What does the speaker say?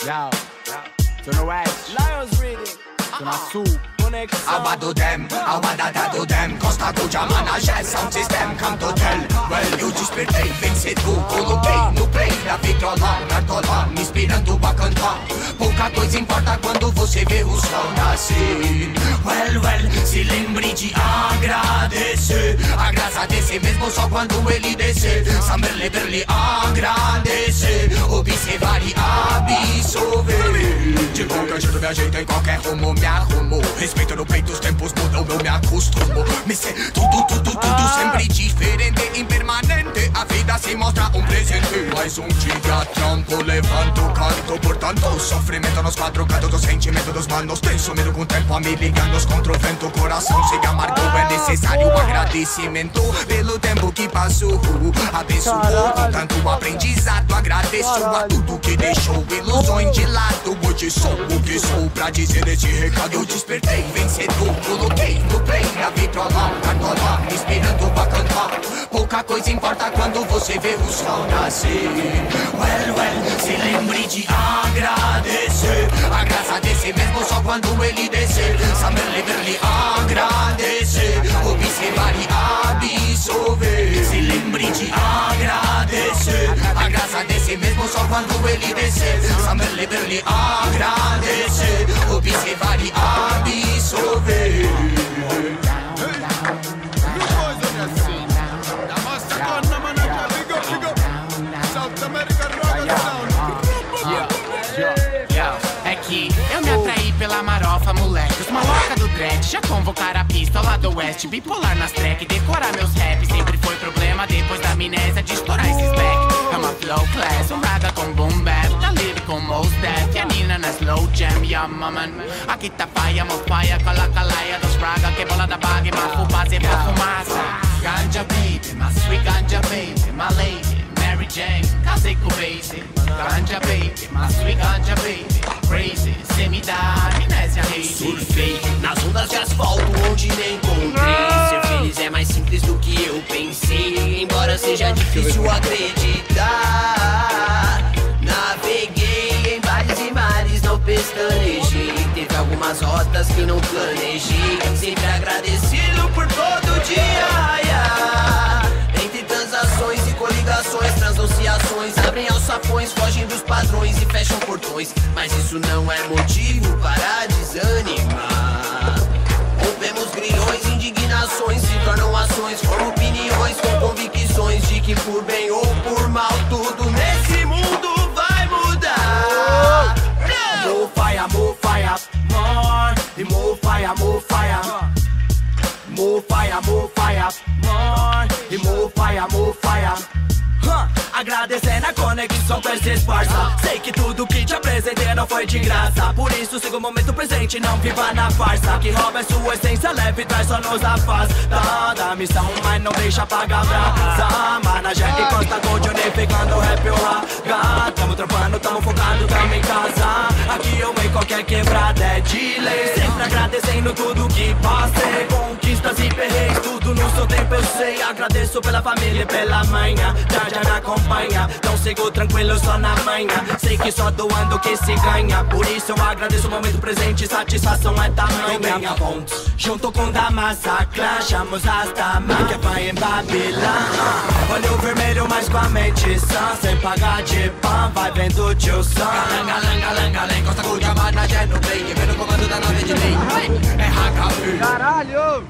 Yo, Zona West, Lions reading. Zona Sul, Alba do dem, alba data do dem, Costa do Jamanajé, Sound System, Canto Hotel. Well, eu despertei, vencedor, coloquei no play da vitrola, cartola, me inspirando a cantar. Pouca coisa importa quando você vê o sol nascer. Well, se lembre de agradecer. Agradecer mesmo só quando ele descer. Saber ler, agradecer, observar e absorver. De qualquer jeito me ajeito, em qualquer rumo me arrumo. Respeito no peito, os tempos mudam, eu me acostumo. Me sei tudo, sempre diferente, impermanente. A vida se mostra um presente. Mais um dia trampo, levanto, canto. Portanto, sofrimento nos quatro cantos do sentimento dos manos. Tem sumido com o tempo a me ligando contra o vento. Coração se amargou, é necessário agradecimento pelo tempo que passou. Abençoou com tanto aprendizado. Agradeço a tudo que deixou ilusões de lado. Hoje sou o que sou pra dizer esse recado. Eu despertei, vencedor, coloquei no play da vitrola, cartola, me inspirando pra cantar. Pouca coisa importa quando você vê o sol nascer. Well, se lembre de agradecer. Agradecer mesmo só quando ele descer. Saber ler, agradecer, observar e absorver. Se lembre de agradecer. Agradecer mesmo só quando ele descer. Saber ler, agradecer, observar e absorver. É que eu me atraí pela marofa, moleque. Os maloca do dread já convocaram a pista lá do oeste. Bipolar nas track, decorar meus raps sempre foi problema. Depois da amnésia de estourar esses back. É uma flow class, um raga com boom bap. Tá livre com Mos Def, e a Nina na slow jam. Yeah, maman, aqui tá paia, mofaia, coloca laia dos raga. Que bola da bag, mafu, base, fumaça. Ganja baby, my sweet ganja baby, my lady Mary Jane, casei com o Basie. Ganja baby, my sweet ganja baby, crazy, cê me dá amnésia, rei. Surfei nas ondas de asfalto onde nem encontrei. Ser feliz é mais simples do que eu pensei, embora seja difícil acreditar. Naveguei em bares e mares, não pestanejei. Teve algumas rotas que não planejei, sempre agradecido por todo dia. Entre transações e coligações, transanciações, abrem alçapões, fogem dos padrões e fecham portões. Mas isso não é motivo para desanimar. Rompemos grilhões, indignações se tornam ações, formam opiniões com convicções de que por bem ou por mal tudo nesse mundo vai mudar. More fire, more, more. E more fire, more fire. More fire, more, more. E more fire, more fire. Agradecendo a conexão com esses parça. Sei que tudo que te apresentei não foi de graça. Por isso siga o momento presente, não viva na farsa. Que rouba é sua essência, leve e traz, só nos afasta da missão, mas não deixa apagar brasa. Manajé e Costa Gold unificando o rap e o raga. Tamo trampando, tamo focado, tamo em casa. Aqui eu em qualquer quebrada é de lei. Sempre agradecendo tudo que passei. Conquistas e perreis, tudo no seu tempo eu sei. Agradeço pela família e pela manhã. Já me acompanha, não sigo tranquilo só na manhã. Sei que só doando que se ganha. Por isso eu agradeço o momento presente, satisfação é tamanha. Minha ponte, junto com da massacra, chamamos hasta que vai em Babilã. Olho vermelho, mas com a mente sã, sem pagar de pão, vai vendo o tio Sam. Galangalém, Costa Gold, Jamanajé no play, vendo o comando da nave de lei. É HQ. caralho!